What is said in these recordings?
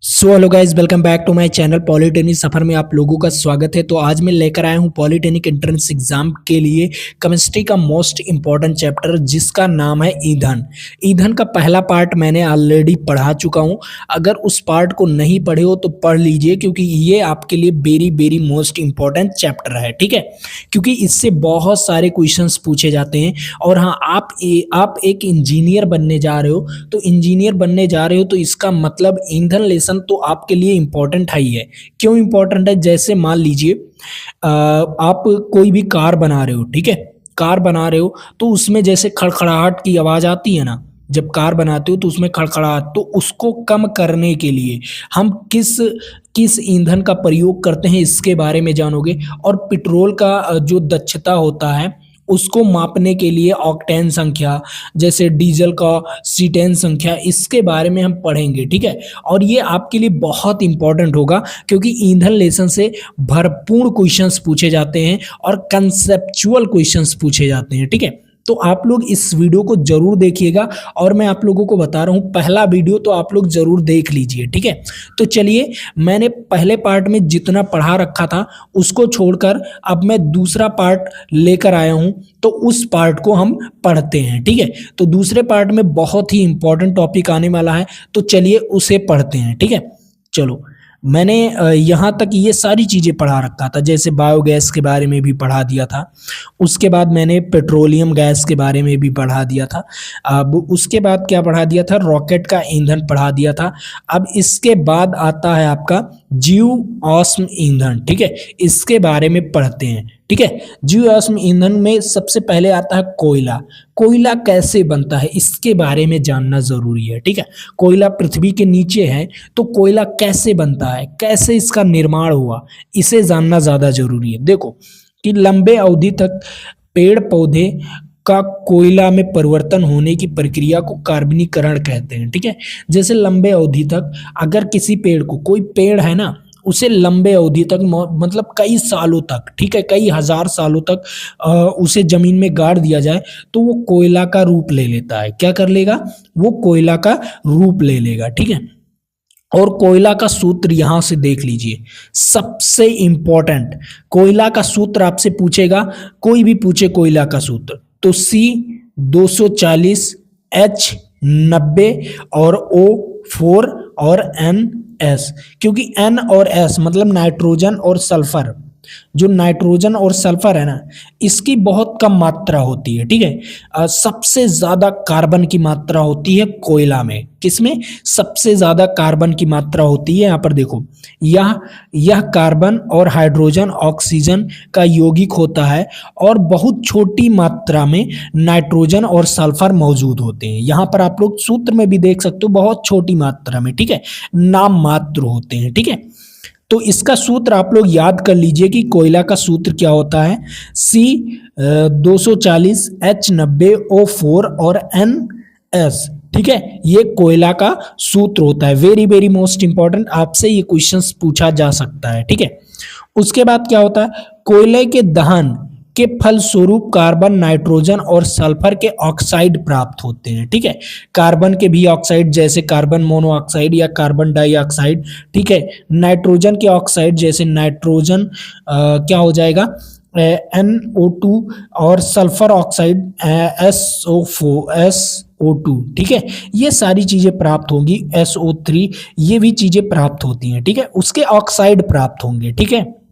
So hello guys, welcome back to my channel. Polytechnic सफर में आप लोगों का स्वागत है। तो आज मैं लेकर आया हूं पॉलिटेक्निक एंट्रेंस एग्जाम के लिए केमिस्ट्री का मोस्ट इंपॉर्टेंट चैप्टर जिसका नाम है ईंधन। ईंधन का पहला पार्ट मैंने ऑलरेडी पढ़ा चुका हूं। अगर उस पार्ट को नहीं पढ़े हो तो पढ़ लीजिए, क्योंकि ये आपके लिए very very most important chapter है, ठीक है। क्योंकि इससे बहुत सारे क्वेश्चंस पूछे जाते हैं। और हाँ, आप एक इंजीनियर बनने जा रहे हो, तो इंजीनियर बनने जा रहे हो तो इसका मतलब ईंधन लेसन तो आपके लिए इंपॉर्टेंट है ही है। क्यों इंपॉर्टेंट है? जैसे मान लीजिए आप कोई भी कार बना रहे हो, ठीक है। कार बना रहे हो तो उसमें जैसे खड़खड़ाहट की आवाज आती है ना, जब कार बनाते हो तो उसमें खड़खड़ाहट, तो उसको कम करने के लिए हम किस किस ईंधन का प्रयोग करते हैं इसके बारे में जानोगे। और पेट्रोल का जो दक्षता होता है उसको मापने के लिए ऑक्टेन संख्या, जैसे डीजल का सीटेन संख्या, इसके बारे में हम पढ़ेंगे, ठीक है। और ये आपके लिए बहुत इंपॉर्टेंट होगा, क्योंकि ईंधन लेसन से भरपूर क्वेश्चंस पूछे जाते हैं और कंसेप्चुअल क्वेश्चंस पूछे जाते हैं, ठीक है। तो आप लोग इस वीडियो को जरूर देखिएगा। और मैं आप लोगों को बता रहा हूँ, पहला वीडियो तो आप लोग जरूर देख लीजिए, ठीक है। तो चलिए, मैंने पहले पार्ट में जितना पढ़ा रखा था उसको छोड़कर अब मैं दूसरा पार्ट लेकर आया हूँ, तो उस पार्ट को हम पढ़ते हैं, ठीक है। तो दूसरे पार्ट में बहुत ही इंपॉर्टेंट टॉपिक आने वाला है, तो चलिए उसे पढ़ते हैं, ठीक है। चलो, मैंने यहाँ तक ये सारी चीज़ें पढ़ा रखा था, जैसे बायोगैस के बारे में भी पढ़ा दिया था। उसके बाद मैंने पेट्रोलियम गैस के बारे में भी पढ़ा दिया था। अब उसके बाद क्या पढ़ा दिया था? रॉकेट का ईंधन पढ़ा दिया था। अब इसके बाद आता है आपका जीवाश्म ईंधन, ठीक है। इसके बारे में पढ़ते हैं, ठीक है। जीवाश्म ईंधन में सबसे पहले आता है कोयला। कोयला कैसे बनता है इसके बारे में जानना जरूरी है, ठीक है। कोयला पृथ्वी के नीचे है, तो कोयला कैसे बनता है, कैसे इसका निर्माण हुआ, इसे जानना ज्यादा जरूरी है। देखो कि लंबे अवधि तक पेड़ पौधे का कोयला में परिवर्तन होने की प्रक्रिया को कार्बनीकरण कहते हैं, ठीक है। जैसे लंबे अवधि तक अगर किसी पेड़ को, कोई पेड़ है ना, उसे लंबे अवधि तक मतलब कई सालों तक, ठीक है, कई हजार सालों तक उसे जमीन में गाड़ दिया जाए तो वो कोयला का रूप ले लेता है। क्या कर लेगा? वो कोयला का रूप ले लेगा, ठीक है। और कोयला का सूत्र यहां से देख लीजिए, सबसे इंपॉर्टेंट कोयला का सूत्र आपसे पूछेगा, कोई भी पूछे कोयला का सूत्र, तो C240, H90 और O4 और NS। क्योंकि N और S मतलब नाइट्रोजन और सल्फर, जो नाइट्रोजन और सल्फर है ना, इसकी बहुत कम मात्रा होती है, ठीक है। सबसे ज्यादा कार्बन की मात्रा होती है कोयला में। किसमें सबसे ज्यादा कार्बन की मात्रा होती है? यहाँ पर देखो, यह कार्बन और हाइड्रोजन ऑक्सीजन का यौगिक होता है, और बहुत छोटी मात्रा में नाइट्रोजन और सल्फर मौजूद होते हैं। यहाँ पर आप लोग सूत्र में भी देख सकते हो, बहुत छोटी मात्रा में, ठीक है, नाम मात्र होते हैं, ठीक है। तो इसका सूत्र आप लोग याद कर लीजिए कि कोयला का सूत्र क्या होता है। C240, H90, O4 और NS, ठीक है। ये कोयला का सूत्र होता है। वेरी वेरी मोस्ट इंपॉर्टेंट, आपसे ये क्वेश्चंस पूछा जा सकता है, ठीक है। उसके बाद क्या होता है? कोयले के दहन के फलस्वरूप कार्बन, नाइट्रोजन और सल्फर के ऑक्साइड प्राप्त होते हैं, ठीक है। कार्बन के भी ऑक्साइड, जैसे कार्बन मोनोऑक्साइड या कार्बन डाइऑक्साइड, ठीक है। नाइट्रोजन के ऑक्साइड जैसे नाइट्रोजन क्या हो जाएगा? NO2, और सल्फर ऑक्साइड SO2, ठीक है। ये सारी चीजें प्राप्त होंगी। SO3, ये भी चीजें प्राप्त होती हैं, ठीक है। उसके ऑक्साइड प्राप्त होंगे, ठीक है।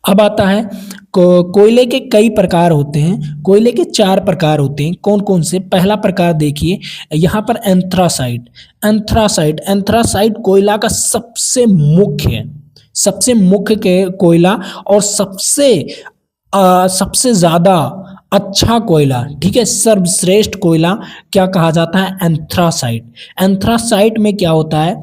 अब आता है कोयले के कई प्रकार होते हैं। कोयले के 4 प्रकार होते हैं। कौन कौन से? पहला प्रकार देखिए यहाँ पर, एंथ्रासाइट। एंथ्रासाइट कोयला का सबसे मुख्य के कोयला, और सबसे ज्यादा अच्छा कोयला, ठीक है, सर्वश्रेष्ठ कोयला क्या कहा जाता है? एंथ्रासाइट। एंथ्रासाइट में क्या होता है?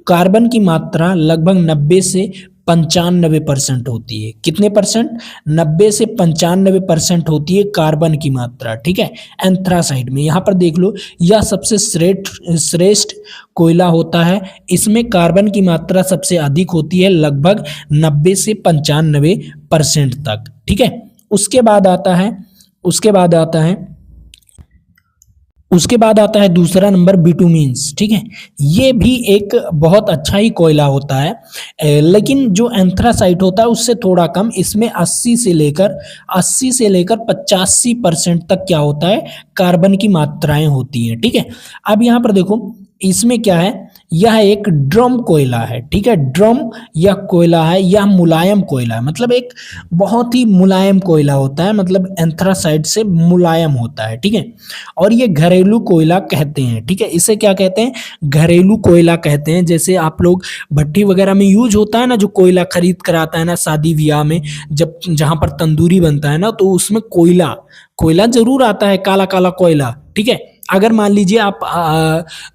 कार्बन की मात्रा लगभग 90 से 95% होती है। कितने परसेंट? 90 से 95% होती है कार्बन की मात्रा, ठीक है, एंथ्रासाइट में। यहाँ पर देख लो, यह सबसे श्रेष्ठ कोयला होता है। इसमें कार्बन की मात्रा सबसे अधिक होती है, लगभग 90 से 95% तक, ठीक है। उसके बाद आता है उसके बाद आता है दूसरा नंबर बिटुमिन्स, ठीक है। ये भी एक बहुत अच्छा ही कोयला होता है, लेकिन जो एंथ्रासाइट होता है उससे थोड़ा कम। इसमें 80 से लेकर 85% तक क्या होता है, कार्बन की मात्राएं होती हैं, ठीक है। अब यहाँ पर देखो इसमें क्या है, यह एक ड्रम कोयला है, ठीक है। ड्रम यह कोयला है, यह मुलायम कोयला है, मतलब एक बहुत ही मुलायम कोयला होता है, मतलब एंथ्रासाइट से मुलायम होता है, ठीक है। और ये घरेलू कोयला कहते हैं, ठीक है। इसे क्या कहते हैं, घरेलू कोयला कहते हैं। जैसे आप लोग भट्टी वगैरह में यूज होता है ना, जो कोयला खरीद कर आता है ना शादी ब्याह में, जब जहाँ पर तंदूरी बनता है ना, तो उसमें कोयला कोयला जरूर आता है, काला काला कोयला, ठीक है। अगर मान लीजिए आप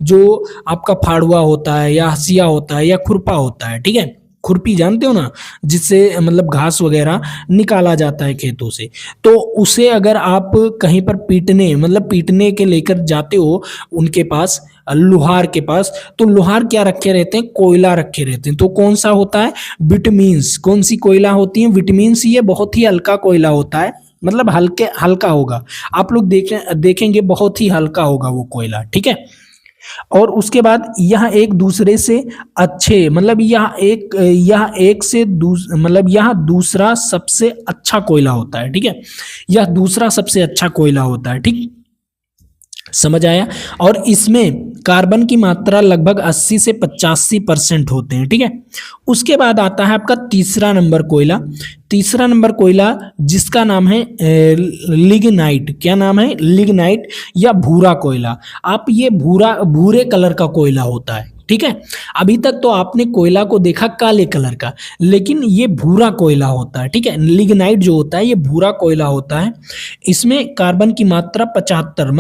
जो आपका फाड़ुआ होता है या हसिया होता है या खुरपा होता है, ठीक है, खुरपी जानते हो ना, जिससे मतलब घास वगैरह निकाला जाता है खेतों से, तो उसे अगर आप कहीं पर पीटने मतलब पीटने के लेकर जाते हो उनके पास, लोहार के पास, तो लोहार क्या रखे रहते हैं, कोयला रखे रहते हैं। तो कौन सा होता है, विटामिन्स। कौन सी कोयला होती है, विटामिन्स। ये बहुत ही हल्का कोयला होता है, मतलब हल्का होगा, आप लोग देखेंगे बहुत ही हल्का होगा वो कोयला, ठीक है। और उसके बाद यह एक दूसरे से अच्छे, मतलब यह एक से मतलब यह दूसरा सबसे अच्छा कोयला होता है, ठीक है। यह दूसरा सबसे अच्छा कोयला होता है, ठीक, समझ आया। और इसमें कार्बन की मात्रा लगभग 80 से 85% होते हैं, ठीक है। उसके बाद आता है आपका तीसरा नंबर कोयला। तीसरा नंबर कोयला जिसका नाम है लिग्नाइट। क्या नाम है, लिग्नाइट या भूरा कोयला। आप ये भूरे कलर का कोयला होता है, ठीक है। अभी तक तो आपने कोयला को देखा काले कलर का, लेकिन ये भूरा कोयला होता है, ठीक है। लिग्नाइट जो होता है ये भूरा कोयला होता है। इसमें कार्बन की मात्रा 75,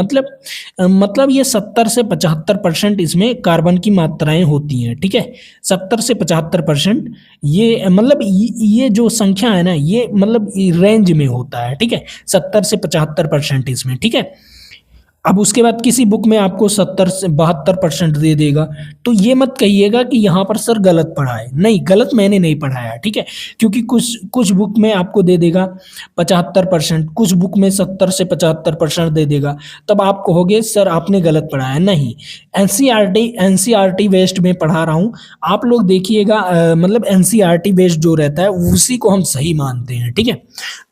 मतलब ये 70 से 75% इसमें कार्बन की मात्राएं होती हैं, ठीक है। 70 से 75% ये मतलब ये जो संख्या है ना, ये मतलब रेंज में होता है, ठीक है। 70 से 75% इसमें, ठीक है। अब उसके बाद किसी बुक में आपको 70 से 72% दे देगा, तो ये मत कहिएगा कि यहाँ पर सर गलत पढ़ा है। नहीं, गलत मैंने नहीं पढ़ाया, ठीक है। क्योंकि कुछ बुक में आपको दे देगा 75%, कुछ बुक में 70 से 75% दे देगा, तब आप कहोगे सर आपने गलत पढ़ाया। नहीं, एनसीईआरटी बेस्ड में पढ़ा रहा हूँ, आप लोग देखिएगा, मतलब एनसीईआरटी बेस्ड जो रहता है उसी को हम सही मानते हैं, ठीक है।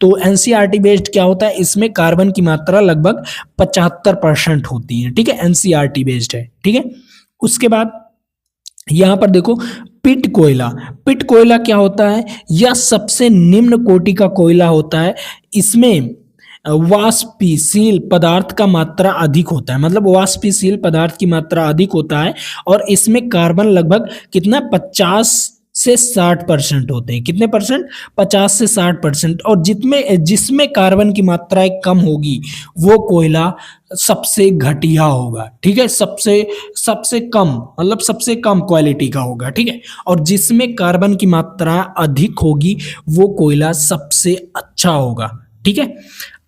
तो एनसीईआरटी बेस्ड क्या होता है, इसमें कार्बन की मात्रा लगभग 75% होती है, ठीक है। एनसीईआरटी बेस्ड है, ठीक है। उसके बाद यहां पर देखो पिट कोयला। पिट कोयला क्या होता है, यह सबसे निम्न कोटि का कोयला होता है। इसमें वाष्पशील पदार्थ का मात्रा अधिक होता है, मतलब वाष्पशील पदार्थ की मात्रा अधिक होता है। और इसमें कार्बन लगभग कितना 50 से 60% होते हैं। कितने परसेंट, 50 से 60%। और जिसमें कार्बन की मात्रा कम होगी वो कोयला सबसे घटिया होगा, ठीक है। सबसे कम, मतलब सबसे कम क्वालिटी का होगा, ठीक है। और जिसमें कार्बन की मात्रा अधिक होगी वो कोयला सबसे अच्छा होगा, ठीक है।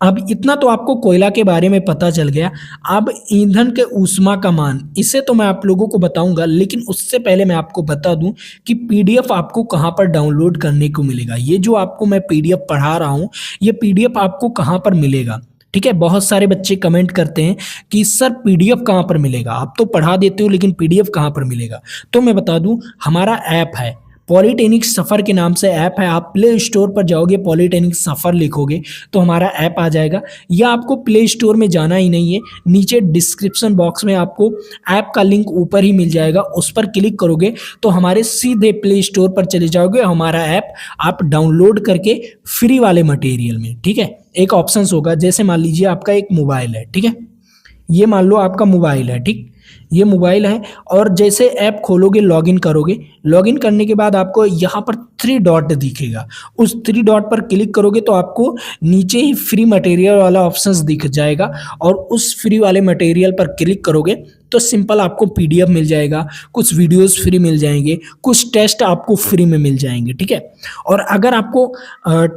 अब इतना तो आपको कोयला के बारे में पता चल गया। अब ईंधन के ऊष्मा का मान, इसे तो मैं आप लोगों को बताऊंगा, लेकिन उससे पहले मैं आपको बता दूं कि पीडीएफ आपको कहां पर डाउनलोड करने को मिलेगा। ये जो आपको मैं पीडीएफ पढ़ा रहा हूं, ये पीडीएफ आपको कहां पर मिलेगा, ठीक है। बहुत सारे बच्चे कमेंट करते हैं कि सर पीडीएफ कहां पर मिलेगा, आप तो पढ़ा देते हो लेकिन पीडीएफ कहां पर मिलेगा। तो मैं बता दूं, हमारा ऐप है पॉलीटेक्निक सफ़र के नाम से ऐप है। आप प्ले स्टोर पर जाओगे, पॉलीटेक्निक सफ़र लिखोगे तो हमारा ऐप आ जाएगा, या आपको प्ले स्टोर में जाना ही नहीं है, नीचे डिस्क्रिप्शन बॉक्स में आपको ऐप का लिंक ऊपर ही मिल जाएगा, उस पर क्लिक करोगे तो हमारे सीधे प्ले स्टोर पर चले जाओगे। हमारा ऐप आप डाउनलोड करके फ्री वाले मटेरियल में, ठीक है, एक ऑप्शन होगा, जैसे मान लीजिए आपका एक मोबाइल है, ठीक है, ये मान लो आपका मोबाइल है, ठीक, ये मोबाइल है। और जैसे ऐप खोलोगे, लॉगिन करोगे, लॉगिन करने के बाद आपको यहाँ पर 3 डॉट दिखेगा, उस 3 डॉट पर क्लिक करोगे तो आपको नीचे ही फ्री मटेरियल वाला ऑप्शंस दिख जाएगा, और उस फ्री वाले मटेरियल पर क्लिक करोगे तो सिंपल आपको पीडीएफ मिल जाएगा, कुछ वीडियोस फ्री मिल जाएंगे, कुछ टेस्ट आपको फ्री में मिल जाएंगे, ठीक है। और अगर आपको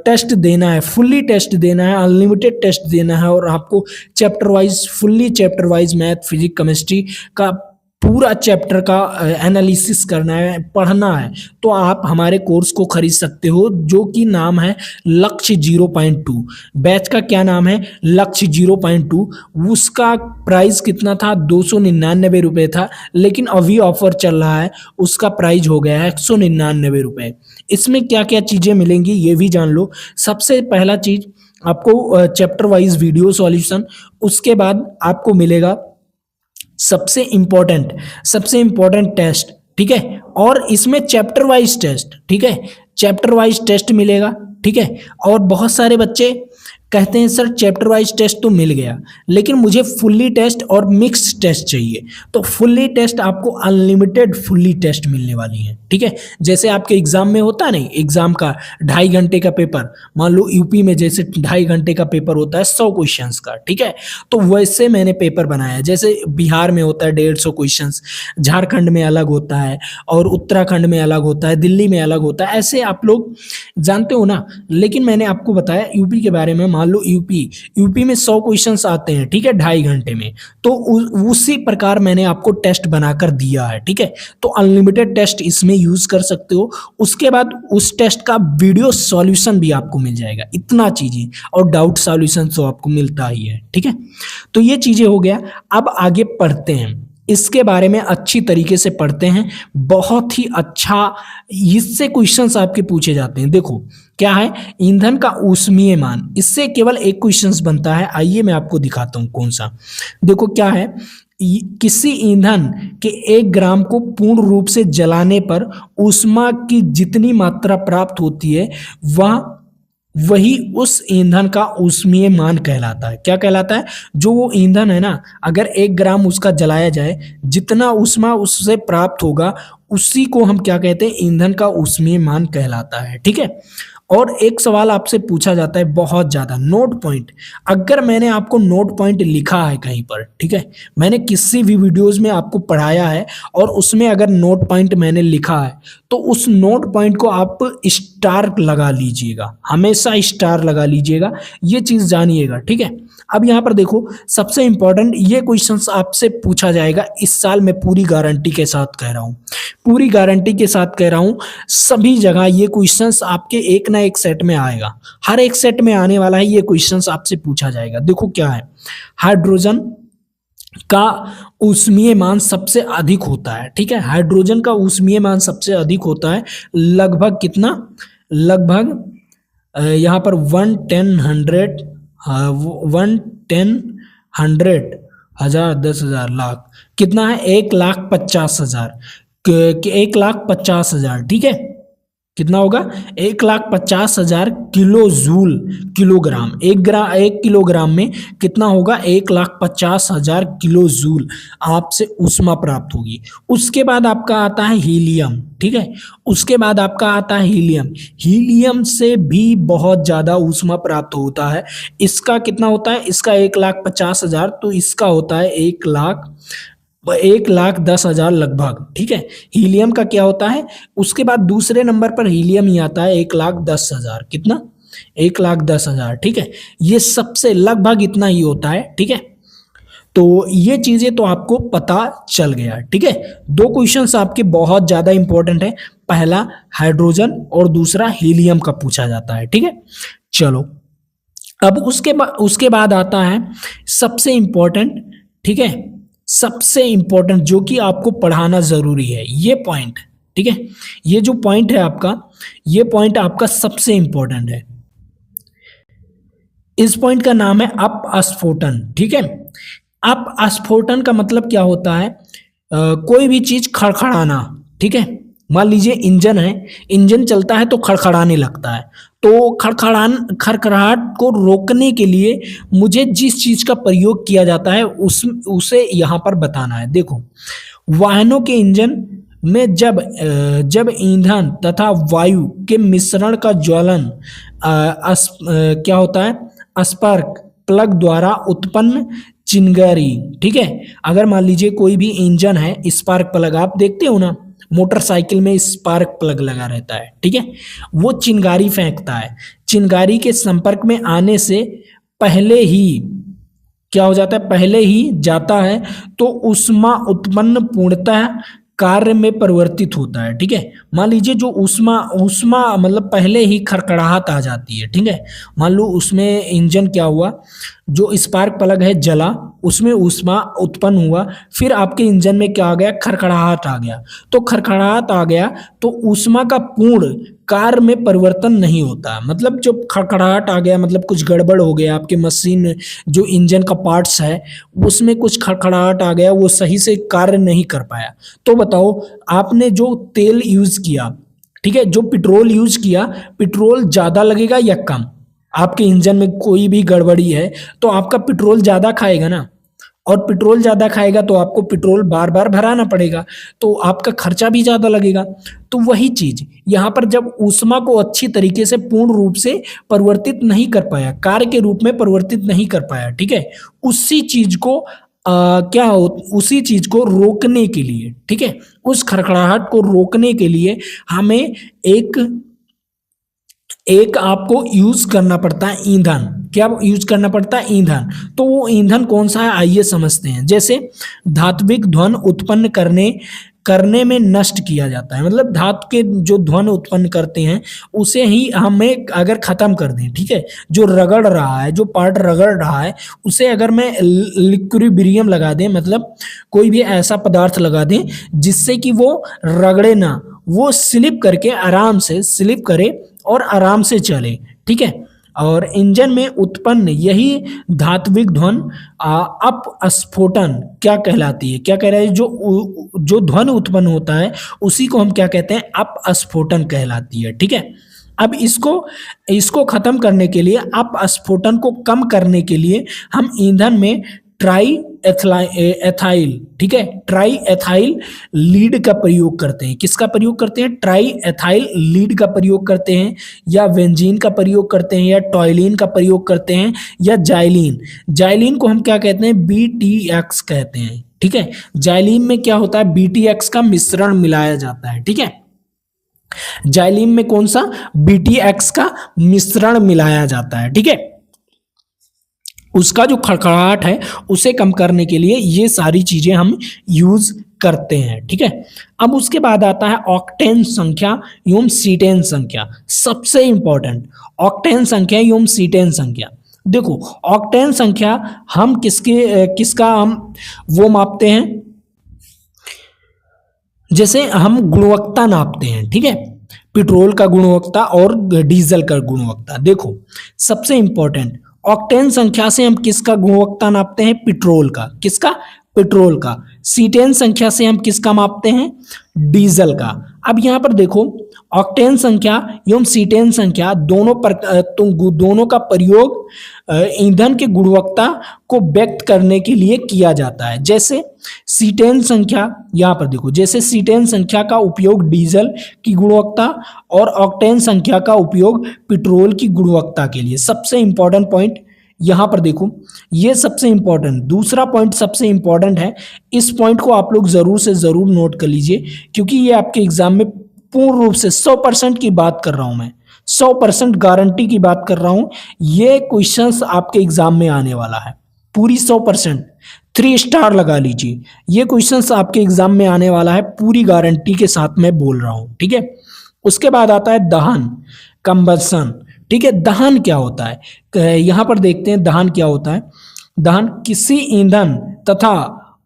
टेस्ट देना है, फुल्ली टेस्ट देना है, अनलिमिटेड टेस्ट देना है, और आपको chapter wise, fully chapter wise math, physics, chemistry का पूरा चैप्टर का एनालिसिस करना है, पढ़ना है, तो आप हमारे कोर्स को खरीद सकते हो, जो कि नाम है लक्ष्य 0.2। बैच का क्या नाम है? लक्ष्य 0.2। उसका प्राइस कितना था? 299 रुपये था, लेकिन अभी ऑफर चल रहा है, उसका प्राइस हो गया है 199 रुपये। इसमें क्या क्या चीज़ें मिलेंगी ये भी जान लो। सबसे पहला चीज़ आपको चैप्टर वाइज वीडियो सॉल्यूशन, उसके बाद आपको मिलेगा सबसे इंपॉर्टेंट टेस्ट, ठीक है, और इसमें चैप्टर वाइज टेस्ट, ठीक है, चैप्टर वाइज टेस्ट मिलेगा, ठीक है। और बहुत सारे बच्चे कहते हैं सर चैप्टर वाइज टेस्ट तो मिल गया, लेकिन मुझे फुल्ली टेस्ट और मिक्स टेस्ट चाहिए। तो फुल्ली टेस्ट आपको अनलिमिटेड फुल्ली टेस्ट मिलने वाली है, ठीक है। जैसे आपके एग्जाम में होता नहीं, एग्जाम का 2.5 घंटे का पेपर, मान लो यूपी में जैसे 2.5 घंटे का पेपर होता है 100 क्वेश्चंस का, ठीक है, तो वैसे मैंने पेपर बनाया। जैसे बिहार में होता है 150 क्वेश्चंस, झारखंड में अलग होता है, और उत्तराखंड में अलग होता है, दिल्ली में अलग होता है, ऐसे आप लोग जानते हो ना। लेकिन मैंने आपको बताया यूपी के बारे में। मान लो यूपी में 100 क्वेश्चंस आते हैं, ठीक है, 2.5 घंटे में, तो उसी प्रकार मैंने आपको टेस्ट बनाकर दिया है, ठीक है। तो अनलिमिटेड टेस्ट इसमें यूज कर सकते हो। उसके बाद उस टेस्ट का वीडियो सॉल्यूशन भी आपको मिल जाएगा, इतना चीजें, और डाउट सॉल्यूशन तो आपको मिलता ही है, ठीक है। तो ये चीजें हो गया। अब आगे पढ़ते हैं, इसके बारे में अच्छी तरीके से पढ़ते हैं, बहुत ही अच्छा इससे क्वेश्चंस आपके पूछे जाते हैं। देखो क्या है, ईंधन का ऊष्मीय मान, इससे केवल एक क्वेश्चंस बनता है। आइए मैं आपको दिखाता हूं कौन सा। देखो क्या है, किसी ईंधन के 1 ग्राम को पूर्ण रूप से जलाने पर ऊष्मा की जितनी मात्रा प्राप्त होती है वही उस ईंधन का ऊष्मीय मान कहलाता है। क्या कहलाता है? जो वो ईंधन है ना, अगर 1 ग्राम उसका जलाया जाए, जितना ऊष्मा उससे प्राप्त होगा उसी को हम क्या कहते हैं? ईंधन का ऊष्मीय मान कहलाता है, ठीक है। और एक सवाल आपसे पूछा जाता है बहुत ज्यादा, नोट पॉइंट। अगर मैंने आपको नोट पॉइंट लिखा है कहीं पर, ठीक है, मैंने किसी भी वीडियोस में आपको पढ़ाया है और उसमें अगर नोट पॉइंट मैंने लिखा है, तो उस नोट पॉइंट को आप स्टार लगा लीजिएगा, हमेशा स्टार लगा लीजिएगा, ये चीज जानिएगा, ठीक है। अब यहाँ पर देखो, सबसे इंपॉर्टेंट ये क्वेश्चंस आपसे पूछा जाएगा इस साल, मैं पूरी गारंटी के साथ कह रहा हूँ, पूरी गारंटी के साथ कह रहा हूँ, सभी जगह ये क्वेश्चंस आपके एक ना एक सेट में आएगा, हर एक सेट में आने वाला है, ये क्वेश्चंस आपसे पूछा जाएगा। देखो क्या है, हाइड्रोजन का ऊष्मीय मान सबसे अधिक होता है, ठीक है, हाइड्रोजन का ऊष्मीय मान सबसे अधिक होता है, लगभग कितना, लगभग यहाँ पर 110 हजार 10,000 लाख, कितना है? 1,50,000, 1,50,000, ठीक है, कितना होगा? 1,50,000 किलो जूल किलोग्राम, 1 किलोग्राम में कितना होगा? 1,50,000 किलो जूल आपसे ऊष्मा प्राप्त होगी। उसके बाद आपका आता है हीलियम, ठीक है, उसके बाद आपका आता है हीलियम। हीलियम से भी बहुत ज्यादा ऊष्मा प्राप्त होता है। इसका कितना होता है? इसका 1,50,000, तो इसका होता है 1,10,000 लगभग, ठीक है। हीलियम का क्या होता है? उसके बाद दूसरे नंबर पर हीलियम ही आता है 1,10,000, कितना? 1,10,000, ठीक है। ये सबसे लगभग इतना ही होता है, ठीक है। तो ये चीजें तो आपको पता चल गया, ठीक है। 2 क्वेश्चंस आपके बहुत ज्यादा इंपॉर्टेंट है, पहला हाइड्रोजन और दूसरा हीलियम का पूछा जाता है, ठीक है। चलो, अब उसके बाद आता है सबसे इंपॉर्टेंट, ठीक है, सबसे इंपॉर्टेंट जो कि आपको पढ़ाना जरूरी है, ये पॉइंट, ठीक है, ये जो पॉइंट है आपका, ये पॉइंट आपका सबसे इंपॉर्टेंट है। इस पॉइंट का नाम है अपस्फोटन, ठीक है। अपस्फोटन का मतलब क्या होता है? कोई भी चीज खड़खड़ाना, ठीक है। मान लीजिए इंजन है, इंजन चलता है तो खड़खड़ाने लगता है, तो खड़खड़ाहट को रोकने के लिए मुझे जिस चीज का प्रयोग किया जाता है उसे यहाँ पर बताना है। देखो, वाहनों के इंजन में जब ईंधन तथा वायु के मिश्रण का ज्वलन क्या होता है? स्पार्क प्लग द्वारा उत्पन्न चिंगारी, ठीक है। अगर मान लीजिए कोई भी इंजन है, स्पार्क प्लग आप देखते हो ना, मोटरसाइकिल में स्पार्क प्लग लगा रहता है, ठीक है, वो चिंगारी फेंकता है। चिंगारी के संपर्क में आने से पहले ही क्या हो जाता है, पहले ही जाता है तो ऊष्मा उत्पन्न पूर्णतः कार्य में परिवर्तित होता है। ठीक है, मान लीजिए जो ऊष्मा ऊष्मा मतलब पहले ही खड़खड़ाहट आ जाती है। ठीक है, मान लो उसमें इंजन क्या हुआ, जो स्पार्क प्लग है जला, उसमें ऊष्मा उत्पन्न हुआ, फिर आपके इंजन में क्या आ गया, खड़खड़ाहट आ गया। तो खड़खड़ाहट आ गया तो ऊष्मा का पूर्ण कार्य में परिवर्तन नहीं होता। मतलब जब खड़खड़ाहट आ गया मतलब कुछ गड़बड़ हो गया, आपके मशीन जो इंजन का पार्ट्स है उसमें कुछ खड़खड़ाहट आ गया, वो सही से कार्य नहीं कर पाया। तो बताओ, आपने जो तेल यूज किया, ठीक है, जो पेट्रोल यूज किया, पेट्रोल ज्यादा लगेगा या कम? आपके इंजन में कोई भी गड़बड़ी है तो आपका पेट्रोल ज्यादा खाएगा ना, और पेट्रोल ज्यादा खाएगा तो आपको पेट्रोल बार बार भराना पड़ेगा, तो आपका खर्चा भी ज्यादा लगेगा। तो वही चीज यहाँ पर जब ऊष्मा को अच्छी तरीके से पूर्ण रूप से परिवर्तित नहीं कर पाया, कार्य के रूप में परिवर्तित नहीं कर पाया, ठीक है, उसी चीज को क्या हो, उसी चीज को रोकने के लिए, ठीक है, उस खड़खड़ाहट को रोकने के लिए हमें एक एक आपको यूज करना पड़ता है ईंधन। क्या यूज करना पड़ता है? ईंधन। तो वो ईंधन कौन सा है, आइए समझते हैं। जैसे धात्विक ध्वन उत्पन्न करने करने में नष्ट किया जाता है, मतलब धातु के जो ध्वन उत्पन्न करते हैं उसे ही हमें अगर खत्म कर दें, ठीक है, जो रगड़ रहा है, जो पार्ट रगड़ रहा है, उसे अगर मैं लिक्विब्रियम लगा दें, मतलब कोई भी ऐसा पदार्थ लगा दें जिससे कि वो रगड़े ना, वो स्लिप करके आराम से स्लिप करे और आराम से चले, ठीक है। और इंजन में उत्पन्न यही धात्विक ध्वन अपस्फोटन क्या कहलाती है, क्या कह रहा है, जो ध्वन उत्पन्न होता है उसी को हम क्या कहते हैं, अपस्फोटन कहलाती है, ठीक है। अब इसको इसको खत्म करने के लिए, अपस्फोटन को कम करने के लिए हम ईंधन में ट्राई एथाइल, ठीक है, ट्राई एथाइल लीड का प्रयोग करते हैं। किसका प्रयोग करते हैं? ट्राई एथाइल लीड का प्रयोग करते हैं, या बेंजीन का प्रयोग करते हैं, या टॉयलिन का प्रयोग करते हैं, या जाइलिन। जाइलिन को हम क्या कहते हैं? BTX कहते हैं, ठीक है। जाइलिन में क्या होता है? BTX का मिश्रण मिलाया जाता है, ठीक है। जाइलिन में कौन सा? BTX का मिश्रण मिलाया जाता है, ठीक है। उसका जो खड़खड़ाहट है उसे कम करने के लिए ये सारी चीजें हम यूज करते हैं, ठीक है। अब उसके बाद आता है ऑक्टेन संख्या एवं सीटेन संख्या। सबसे इंपॉर्टेंट, ऑक्टेन संख्या एवं सीटेन संख्या। देखो, ऑक्टेन संख्या हम किसका हम वो मापते हैं, जैसे हम गुणवत्ता नापते हैं, ठीक है, पेट्रोल का गुणवत्ता और डीजल का गुणवत्ता। देखो, सबसे इंपॉर्टेंट, ऑक्टेन संख्या से हम किसका गुणवत्ता नापते हैं? पेट्रोल का। किसका? पेट्रोल का। सीटेन संख्या से हम किसका मापते हैं? डीजल का। अब यहां पर देखो, ऑक्टेन संख्या एवं सीटेन संख्या दोनों का प्रयोग ईंधन के गुणवत्ता को व्यक्त करने के लिए किया जाता है। जैसे सीटेन संख्या, यहां पर देखो, जैसे सीटेन संख्या का उपयोग डीजल की गुणवत्ता और ऑक्टेन संख्या का उपयोग पेट्रोल की गुणवत्ता के लिए। सबसे इंपॉर्टेंट पॉइंट यहां पर देखो, ये सबसे इंपॉर्टेंट, दूसरा पॉइंट सबसे इंपॉर्टेंट है। इस पॉइंट को आप लोग जरूर से जरूर नोट कर लीजिए, क्योंकि ये आपके एग्जाम में पूर्ण रूप से 100% की बात कर रहा हूं मैं, 100% गारंटी की बात कर रहा हूं। ये क्वेश्चंस आपके एग्जाम में आने वाला है, पूरी 100%, 3 स्टार लगा लीजिए। ये क्वेश्चंस आपके एग्जाम में आने वाला है, पूरी गारंटी के साथ मैं बोल रहा हूं, ठीक है। उसके बाद आता है दहन, कंबसन, ठीक है। दहन क्या होता है, यहां पर देखते हैं दहन क्या होता है। दहन किसी ईंधन तथा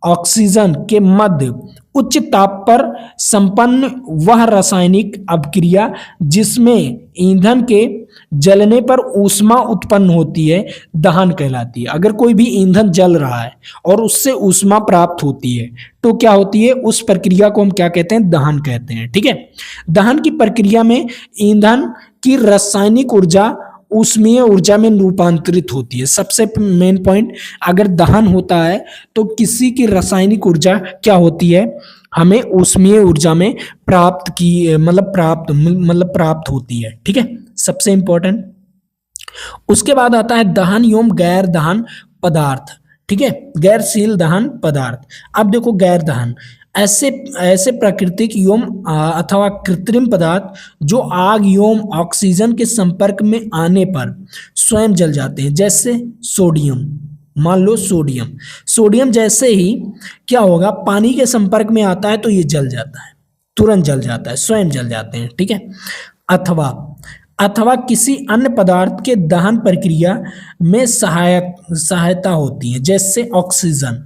ऑक्सीजन के मध्य उच्च ताप पर संपन्न वह रासायनिक अभिक्रिया जिसमें ईंधन के जलने पर ऊष्मा उत्पन्न होती है, दहन कहलाती है। अगर कोई भी ईंधन जल रहा है और उससे ऊष्मा प्राप्त होती है तो क्या होती है? उस प्रक्रिया को हम क्या कहते हैं? दहन कहते हैं, ठीक है। दहन की प्रक्रिया में ईंधन की रासायनिक ऊर्जा ऊष्मीय ऊर्जा में रूपांतरित होती है। सबसे मेन पॉइंट, अगर दहन होता है तो किसी की रासायनिक ऊर्जा क्या होती है? हमें ऊष्मीय ऊर्जा में प्राप्त होती है, ठीक है। सबसे इंपॉर्टेंट। उसके बाद आता है दहन एवं गैर दहन पदार्थ, ठीक है, गैरशील दहन पदार्थ। अब देखो, गैर दहन ऐसे प्राकृतिक एवं अथवा कृत्रिम पदार्थ जो आग एवं ऑक्सीजन के संपर्क में आने पर स्वयं जल जाते हैं, जैसे सोडियम, मान लो सोडियम, सोडियम जैसे ही क्या होगा, पानी के संपर्क में आता है तो ये जल जाता है, तुरंत जल जाता है, स्वयं जल जाते हैं, ठीक है। अथवा अथवा किसी अन्य पदार्थ के दहन प्रक्रिया में सहायता होती है, जैसे ऑक्सीजन।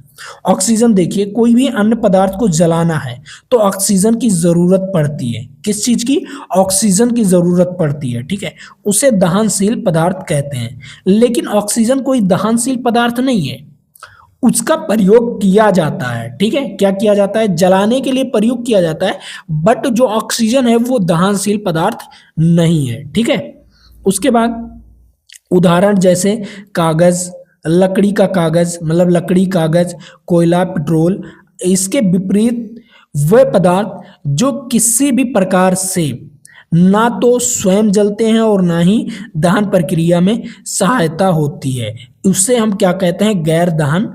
ऑक्सीजन देखिए, कोई भी अन्य पदार्थ को जलाना है तो ऑक्सीजन की जरूरत पड़ती है। किस चीज की? ऑक्सीजन की जरूरत पड़ती है, ठीक है। उसे दहनशील पदार्थ कहते हैं। लेकिन ऑक्सीजन कोई दहनशील पदार्थ नहीं है, उसका प्रयोग किया जाता है, ठीक है। क्या किया जाता है? जलाने के लिए प्रयोग किया जाता है, बट जो ऑक्सीजन है वो दहनशील पदार्थ नहीं है, ठीक है। उसके बाद उदाहरण जैसे कागज, लकड़ी का कागज, मतलब लकड़ी, कागज, कोयला, पेट्रोल। इसके विपरीत वे पदार्थ जो किसी भी प्रकार से ना तो स्वयं जलते हैं और ना ही दहन प्रक्रिया में सहायता होती है, उससे हम क्या कहते हैं? गैर दहन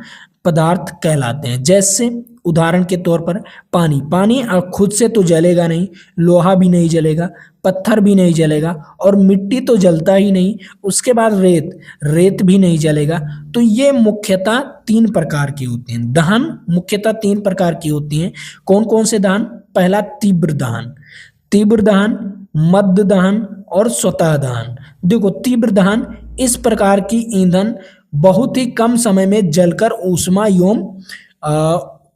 पदार्थ कहलाते हैं। जैसे उदाहरण के तौर पर पानी, पानी खुद से तो जलेगा नहीं, लोहा भी नहीं जलेगा, पत्थर भी नहीं जलेगा, और मिट्टी तो जलता ही नहीं। उसके बाद रेत, रेत भी नहीं जलेगा। तो ये मुख्यतः तीन प्रकार की होती हैं, दहन मुख्यतः तीन प्रकार की होती हैं। कौन कौन से दहन? पहला तीव्र दहन, तीव्र दहन, मध्य दहन और स्वतः दहन। देखो, तीव्र दहन इस प्रकार की ईंधन बहुत ही कम समय में जलकर ऊष्मा एवं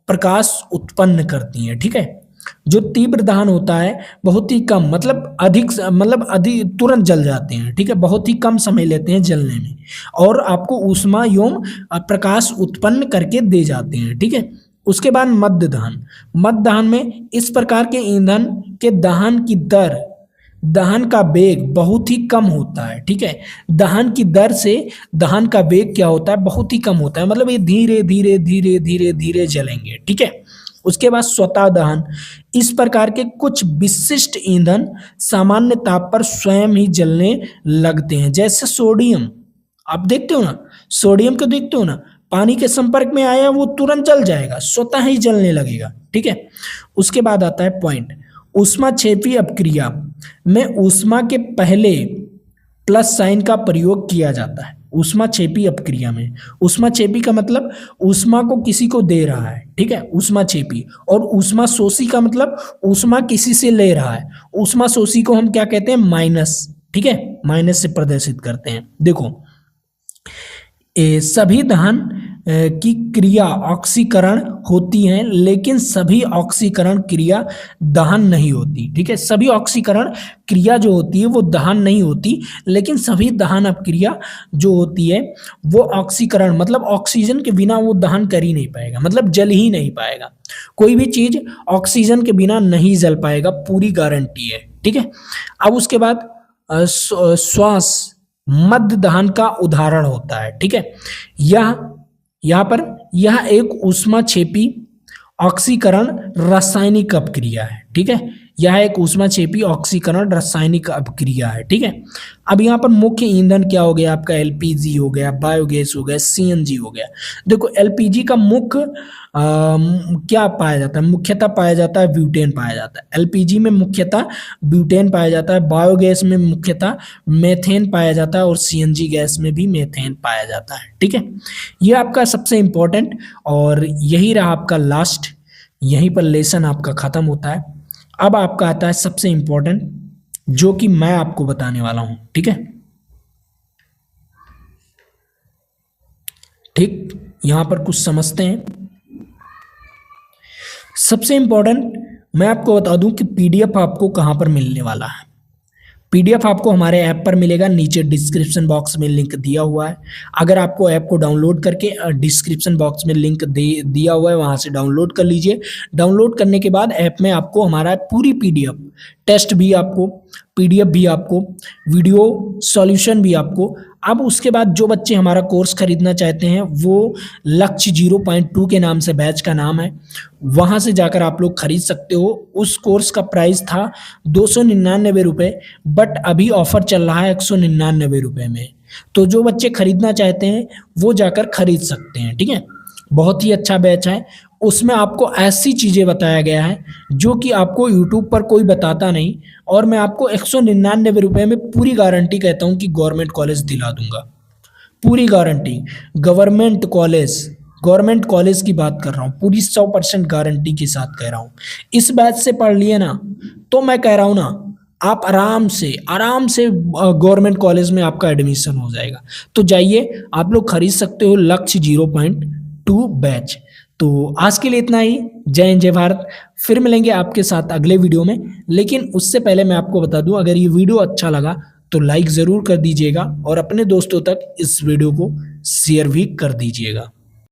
प्रकाश उत्पन्न करती हैं, ठीक है। जो तीव्र दहन होता है बहुत ही कम, मतलब अधिक तुरंत जल जाते हैं, ठीक है, बहुत ही कम समय लेते हैं जलने में, और आपको ऊष्मा एवं प्रकाश उत्पन्न करके दे जाते हैं, ठीक है। उसके बाद मध्य दहन, मध्य दहन में इस प्रकार के ईंधन के दहन की दर, दहन का वेग बहुत ही कम होता है, ठीक है। दहन की दर से दहन का वेग क्या होता है? बहुत ही कम होता है, मतलब ये धीरे धीरे धीरे धीरे धीरे जलेंगे, ठीक है। उसके बाद स्वतः दहन, इस प्रकार के कुछ विशिष्ट ईंधन सामान्य ताप पर स्वयं ही जलने लगते हैं। जैसे सोडियम, आप देखते हो ना, सोडियम को देखते हो ना, पानी के संपर्क में आया वो तुरंत जल जाएगा, स्वतः ही जलने लगेगा, ठीक है। उसके बाद आता है पॉइंट, ऊष्माक्षेपी अपक्रिया में ऊष्मा के पहले प्लस साइन का प्रयोग किया जाता है। ऊष्माक्षेपी अपक्रिया में, ऊष्माक्षेपी का मतलब ऊष्मा को किसी को दे रहा है, ठीक है, ऊष्माक्षेपी। और ऊष्मा शोषी का मतलब ऊष्मा किसी से ले रहा है। ऊष्मा शोषी को हम क्या कहते हैं? माइनस, ठीक है, माइनस से प्रदर्शित करते हैं। देखो, सभी दहन की क्रिया ऑक्सीकरण होती है, लेकिन सभी ऑक्सीकरण क्रिया दहन नहीं होती, ठीक है। सभी ऑक्सीकरण क्रिया जो होती है वो दहन नहीं होती, लेकिन सभी दहन अपक्रिया जो होती है वो ऑक्सीकरण, मतलब ऑक्सीजन के बिना वो दहन कर ही नहीं पाएगा, मतलब जल ही नहीं पाएगा। कोई भी चीज ऑक्सीजन के बिना नहीं जल पाएगा, पूरी गारंटी है, ठीक है। अब उसके बाद श्वास मध्य दहन का उदाहरण होता है, ठीक है। यह एक ऊष्माक्षेपी ऑक्सीकरण रासायनिक अपक्रिया है, ठीक है। यह एक ऊष्माक्षेपी ऑक्सीकरण रासायनिक अपक्रिया है, ठीक है। अब यहाँ पर मुख्य ईंधन क्या हो गया आपका? एलपीजी हो गया, बायोगैस हो गया, सीएनजी हो गया। देखो, एलपीजी का मुख्य क्या पाया जाता है? मुख्यतः पाया जाता है ब्यूटेन पाया जाता है। एलपीजी में मुख्यतः ब्यूटेन पाया जाता है, बायोगैस में मुख्यतः मेथेन पाया जाता है, और सीएनजी गैस में भी मेथेन पाया जाता है, ठीक है। ये आपका सबसे इम्पोर्टेंट, और यही रहा आपका लास्ट, यहीं पर लेसन आपका खत्म होता है। अब आपका आता है सबसे इम्पोर्टेंट, जो कि मैं आपको बताने वाला हूं, ठीक है। ठीक, यहां पर कुछ समझते हैं। सबसे इम्पोर्टेंट मैं आपको बता दूं कि पीडीएफ आपको कहां पर मिलने वाला है। पीडीएफ आपको हमारे ऐप पर मिलेगा, नीचे डिस्क्रिप्शन बॉक्स में लिंक दिया हुआ है। अगर आपको ऐप को डाउनलोड करके डिस्क्रिप्शन बॉक्स में लिंक दिया हुआ है, वहाँ से डाउनलोड कर लीजिए। डाउनलोड करने के बाद ऐप में आपको हमारा पूरी पीडीएफ, टेस्ट भी आपको, पीडीएफ भी आपको, वीडियो सॉल्यूशन भी आपको। अब उसके बाद जो बच्चे हमारा कोर्स खरीदना चाहते हैं वो लक्ष्य 0.2 के नाम से बैच का नाम है, वहाँ से जाकर आप लोग खरीद सकते हो। उस कोर्स का प्राइस था 299 रुपये, बट अभी ऑफर चल रहा है 199 रुपये में। तो जो बच्चे खरीदना चाहते हैं वो जाकर खरीद सकते हैं, ठीक है। बहुत ही अच्छा बैच है, उसमें आपको ऐसी चीज़ें बताया गया है जो कि आपको यूट्यूब पर कोई बताता नहीं, और मैं आपको 199 रुपये में पूरी गारंटी कहता हूँ कि गवर्नमेंट कॉलेज दिला दूंगा। पूरी गारंटी। गवर्नमेंट कॉलेज की बात कर रहा हूँ, पूरी 100% गारंटी के साथ कह रहा हूँ। इस बैच से पढ़ लिए ना, तो मैं कह रहा हूँ ना, आप आराम से गवर्नमेंट कॉलेज में आपका एडमिशन हो जाएगा। तो जाइए, आप लोग खरीद सकते हो लक्ष्य 0.2 बैच। तो आज के लिए इतना ही। जय हिंद, जय भारत। फिर मिलेंगे आपके साथ अगले वीडियो में। लेकिन उससे पहले मैं आपको बता दूं, अगर ये वीडियो अच्छा लगा तो लाइक ज़रूर कर दीजिएगा और अपने दोस्तों तक इस वीडियो को शेयर भी कर दीजिएगा।